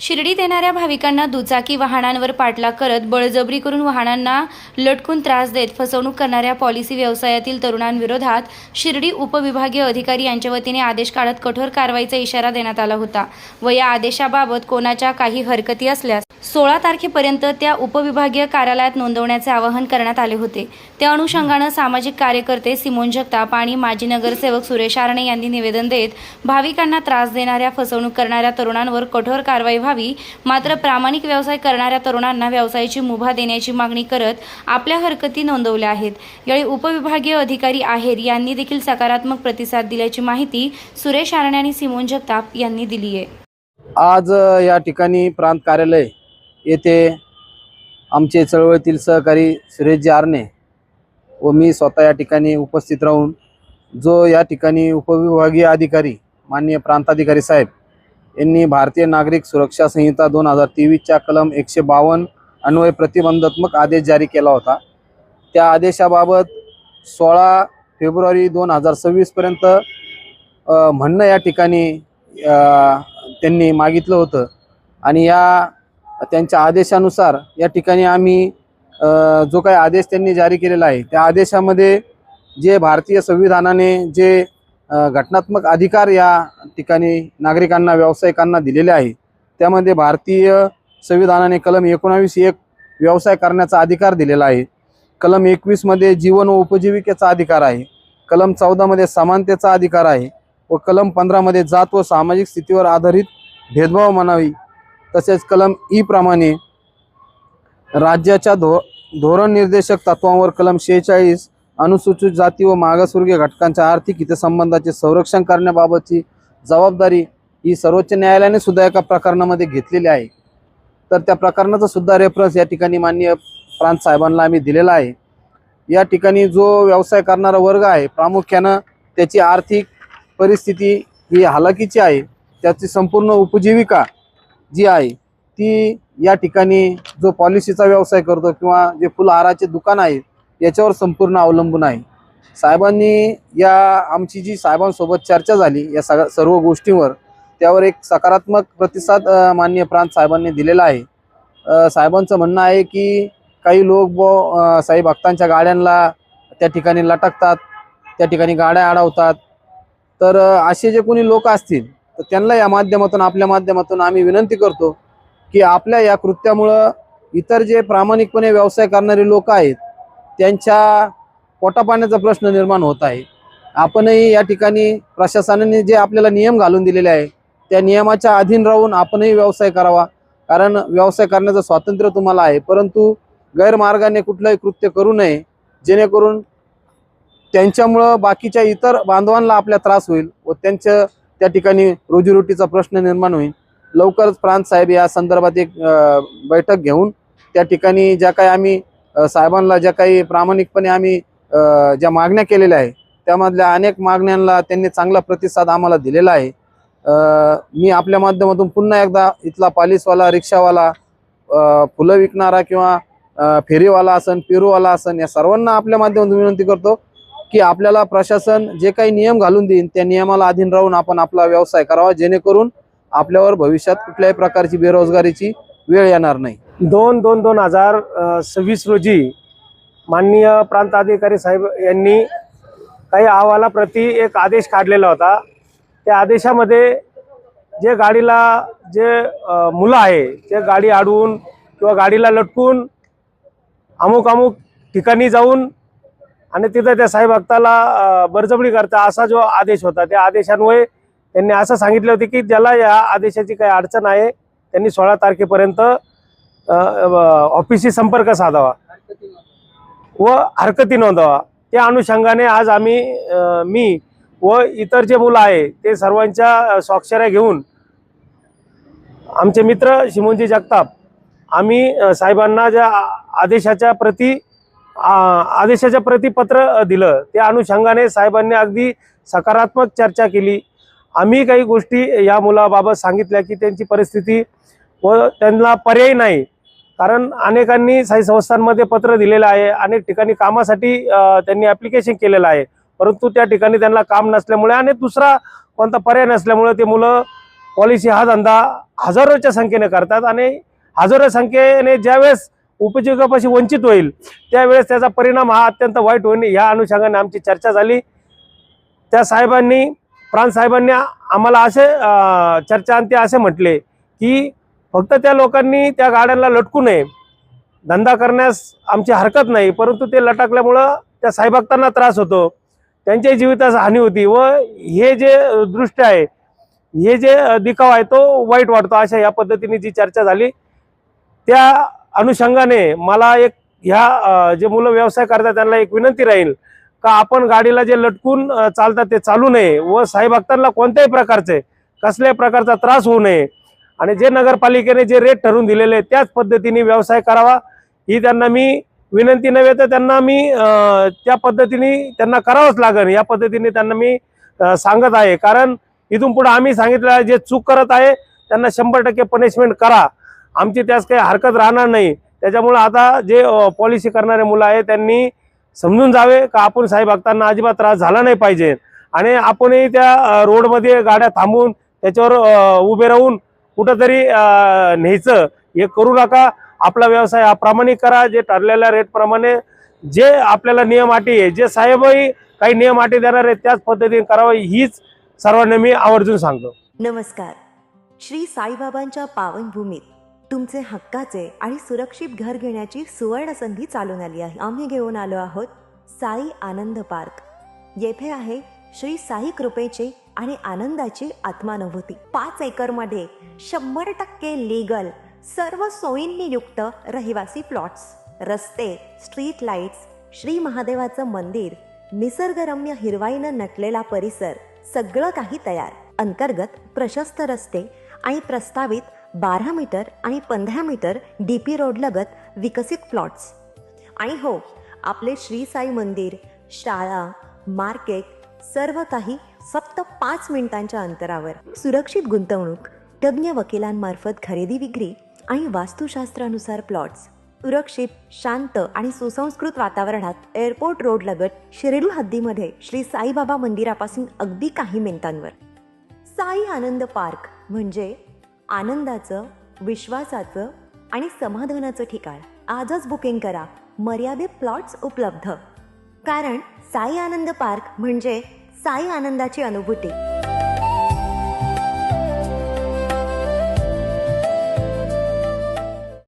शिर्डीत येणाऱ्या भाविकांना दुचाकी वाहनांवर पाठलाग करत बळजबरी करून वाहनांना लटकून त्रास देत फसवणूक करणाऱ्या पॉलिसी व्यवसायातील तरुणांविरोधात शिर्डी उपविभागीय अधिकारी यांच्या वतीने आदेश काढत कठोर कारवाईचा इशारा देण्यात आला होता व या आदेशाबाबत कोणाच्या काही हरकती असल्यास 16 तारखेपर्यंत त्या उपविभागीय कार्यालयात नोंदवण्याचे आवाहन करण्यात आले होते। त्या अनुषंगाने सामाजिक कार्यकर्ते सिमोन जगताप आणि माजी नगरसेवक सुरेश आरणे यांनी निवेदन देत भाविकांना त्रास देणाऱ्या फसवणूक करणाऱ्या तरुणांवर कठोर कारवाई व्हावी, मात्र प्रामाणिक व्यवसाय करणाऱ्या तरुणांना व्यवसायाची मुभा देण्याची मागणी करत आपल्या हरकती नोंदवल्या आहेत। यावेळी उपविभागीय अधिकारी आहेर यांनी देखील सकारात्मक प्रतिसाद दिल्याची माहिती सुरेश आरणे आणि सिमोन जगताप यांनी दिली आहे। आज या ठिकाणी प्रांत कार्यालय येथे आमचे चळवळीतील सहकारी सुरेश आरणे व मी स्वतः या ठिकाणी उपस्थित राहून जो या ठिकाणी उपविभागीय अधिकारी माननीय प्रांताधिकारी साहेब यांनी भारतीय नागरिक सुरक्षा संहिता 2023च्या कलम 152 अन्वय प्रतिबंधात्मक आदेश जारी केला होता। त्या आदेशाबाबत 16 फेब्रुवारी 2026 पर्यंत म्हणणं या ठिकाणी त्यांनी मागितलं होतं आणि या त्यांच्या आदेशानुसार या ठिकाणी आम्ही जो काही आदेश त्यांनी जारी केलेला आहे त्या आदेशामध्ये जे भारतीय संविधानाने जे घटनात्मक अधिकार या ठिकाणी नागरिकांना व्यावसायिकांना दिलेले आहे त्यामध्ये भारतीय संविधानाने कलम 19(1) व्यवसाय करण्याचा अधिकार दिलेला आहे। कलम 21 मध्ये जीवन व उपजीविकेचा अधिकार आहे। कलम 14 मध्ये समानतेचा अधिकार आहे व कलम 15 मध्ये जात व सामाजिक स्थितीवर आधारित भेदभाव मनावी, तसेच कलम ई प्रमाणे राज्याच्या धोरण निर्देशक तत्वांवर कलम 46 अनुसूचित जाती व मागासवर्गीय घटकांच्या आर्थिक हितसंबंधाचे संरक्षण करण्याबाबतची जबाबदारी ही सर्वोच्च न्यायालयाने सुद्धा एका प्रकरणामध्ये घेतलेली आहे। तर त्या प्रकरणाचा सुद्धा रेफरन्स या ठिकाणी माननीय प्रांत साहेबांना आम्ही दिलेला आहे। या ठिकाणी जो व्यवसाय करणारा वर्ग आहे प्रामुख्याने त्याची आर्थिक परिस्थिती ही हालाकीची आहे, त्याची संपूर्ण उपजीविका जी आहे ती या ठिकाणी जो पॉलिसीचा व्यवसाय करतो किंवा जे फुलहाराचे दुकान आहे याच्यावर संपूर्ण अवलंबून आहे। साहेबांनी या आमची जी साहेबांसोबत चर्चा झाली या सर्व गोष्टींवर त्यावर एक सकारात्मक प्रतिसाद माननीय प्रांत साहेबांनी दिलेला आहे। साहेबांचं म्हणणं आहे की काही लोक साई भक्तांच्या गाड्यांना त्या ठिकाणी लटकतात, त्या ठिकाणी गाड्या अडवतात, तर असे जे कोणी लोक असतील तर त्यांना या माध्यमातून आपल्या माध्यमातून आम्ही विनंती करतो की आपल्या या कृत्यामुळं इतर जे प्रामाणिकपणे व्यवसाय करणारे लोक आहेत त्यांच्या पोटापाण्याचा प्रश्न निर्माण होत आहे। आपणही या ठिकाणी प्रशासनाने जे आपल्याला नियम घालून दिलेले आहे त्या नियमाच्या अधीन राहून आपणही व्यवसाय करावा, कारण व्यवसाय करण्याचं स्वातंत्र्य तुम्हाला आहे, परंतु गैरमार्गाने कुठलंही कृत्य करू नये जेणेकरून त्यांच्यामुळं बाकीच्या इतर बांधवांना आपल्या त्रास होईल व त्यांच्या त्या ठिकाणी रोजीरोटीचा प्रश्न निर्माण होईल। लवकरच प्रांत साहेब या संदर्भात एक बैठक घेऊन त्या ठिकाणी ज्या काही आम्ही साहेबांना ज्या काही प्रामाणिकपणे आम्ही ज्या मागण्या केलेल्या आहे त्यामधल्या अनेक मागण्यांना त्यांनी चांगला प्रतिसाद आम्हाला दिलेला आहे। मी आपल्या माध्यमातून पुन्हा एकदा इथला पालिसवाला, रिक्षावाला, फुलं विकणारा किंवा फेरीवाला असन, पेरूवाला असन, या सर्वांना आपल्या माध्यमातून विनंती करतो की आपल्याला प्रशासन जे काही नियम घालून देईल त्या नियमाला अधीन राहून आपण आपला व्यवसाय करावा, जेणेकरून आपल्यावर भविष्यात कुठल्याही प्रकारची बेरोजगारीची वेळ येणार नाही। 2/2/2026 रोजी माननीय प्रांत अधिकारी साहेब यांनी काही अहवालाप्रती एक आदेश काढलेला होता। त्या आदेशामध्ये जे गाडीला जे मुलं आहे ते गाडी अडवून किंवा गाडीला लटकून अमुक ठिकाणी जाऊन आणि तिथं त्या साई भक्ताला बळजबरी करता असा जो आदेश होता, त्या आदेशान्वये त्यांनी असं सांगितलं होते की ज्याला या आदेशाची काही अडचण आहे त्यांनी 16 तारखेपर्यंत ऑफिसशी संपर्क साधावा व हरकती नोंदवा। त्या अनुषंगाने आज मी व इतर जे मुलं आहे ते सर्वांच्या स्वाक्षऱ्या घेऊन आमचे मित्र सिमोनजी जगताप आम्ही साहेबांना ज्या आदेशाच्या प्रति पत्र दिलं त्या अनुषंगाने साहेबांनी अगदी सकारात्मक चर्चा केली। आम्ही काही गोष्टी या मुलाबाबत सांगितल्या की त्यांची परिस्थिती व त्यांना पर्याय नाही, कारण अनेकांनी साई संस्थांमध्ये पत्र दिलेलं आहे, अनेक ठिकाणी कामासाठी त्यांनी ॲप्लिकेशन केलेलं आहे, परंतु त्या ठिकाणी त्यांना काम नसल्यामुळे आणि दुसरा कोणता पर्याय नसल्यामुळे ते मुलं पॉलिसी हा धंदा हजारोच्या संख्येने करतात आणि हजारो संख्येने ज्यावेळेस उपजीविकेपाशी वंचित होईल त्यावेळेस त्याचा परिणाम हा अत्यंत वाईट होईल, या अनुषंगाने आमची चर्चा झाली. त्या साहेबांनी, प्रांत साहेबांनी आम्हाला असे चर्चांती असे म्हटले की फक्त त्या लोकांनी त्या गाड्यांना लटकू नये, धंदा करण्यास आमची हरकत नाही, परंतु ते लटकल्यामुळं त्या साईभक्तांना त्रास होतो, त्यांच्या जीवितास हानी होती व हे जे दृष्ट आहे, हे जे दिखावा आहे तो वाईट वाटतो. अशा या पद्धतीने जी चर्चा झाली त्या अनुषंगाने मला एक ह्या जे मुलं व्यवसाय करतात त्यांना एक विनंती राहील का आपण गाडीला जे लटकून चालतात ते चालू नये व साईभक्तांना कोणत्याही प्रकारचे कसल्याही प्रकारचा त्रास होऊ नये आणि जे नगरपालिकेने जे रेट ठरवून दिलेले त्याच पद्धतीने व्यवसाय करावा ही त्यांना मी विनंती नव्हे तर त्यांना मी त्या पद्धतीने त्यांना करावंच लागेल या पद्धतीने त्यांना मी सांगत आहे. कारण इथून पुढे आम्ही सांगितलं जे चूक करत आहे त्यांना 100% पनिशमेंट करा, आमची त्यास काही हरकत राहणार नाही. त्याच्यामुळे आता जे पॉलिसी करणारे मुलं आहे त्यांनी समजून जावे का आपण साईभक्तांना अजिबात त्रास झाला नाही पाहिजे आणि आपणही त्या रोडमध्ये गाड्या थांबवून त्याच्यावर उभे राहून कुठंतरी न्यायचं हे करू नका. आपला व्यवसाय हा प्रामाणिक करा, जे ठरलेल्या रेटप्रमाणे जे आपल्याला नियम अटी आहे, जे साहेबही काही नियम अटी देणार आहेत त्याच पद्धतीने करावं हीच सर्वांना मी आवर्जून सांगतो. नमस्कार. श्री साईबाबांच्या पावनभूमीत तुमचे हक्काचे आणि सुरक्षित घर घेण्याची सुवर्ण संधी चालून आली आहे. आम्ही घेऊन आलो आहोत साई आनंद पार्क. येथे आहे श्री साई कृपेची आणि आनंदाची आत्मानुभूती. 5 एकरमध्ये 100% लीगल सर्व सोयींनी युक्त रहिवासी प्लॉट्स, रस्ते, स्ट्रीट लाईट्स, श्री महादेवाचं मंदिर, निसर्गरम्य हिरवाईनं नटलेला परिसर, सगळं काही तयार. अंतर्गत प्रशस्त रस्ते आणि प्रस्तावित 12 मीटर आणि 15 मीटर DP रोड लगत विकसित प्लॉट्स. आणि हो, आपले श्री साई मंदिर, शाळा, मार्केट सर्व काही फक्त 5 मिनिटांच्या अंतरावर. सुरक्षित गुंतवणूक, तज्ज्ञ वकिलांमार्फत खरेदी विक्री आणि वास्तुशास्त्रानुसार प्लॉट्स. सुरक्षित, शांत आणि सुसंस्कृत वातावरणात एअरपोर्ट रोड लगत शिर्डी हद्दीमध्ये श्री साईबाबा मंदिरापासून अगदी काही मिनिटांवर. साई आनंद पार्क म्हणजे आनंदाचं, विश्वासाचं आणि समाधानाचं ठिकाण. आजच बुकिंग करा. मर्यादित प्लॉट्स उपलब्ध. कारण साई आनंद पार्क म्हणजे साई आनंदाची अनुभूती.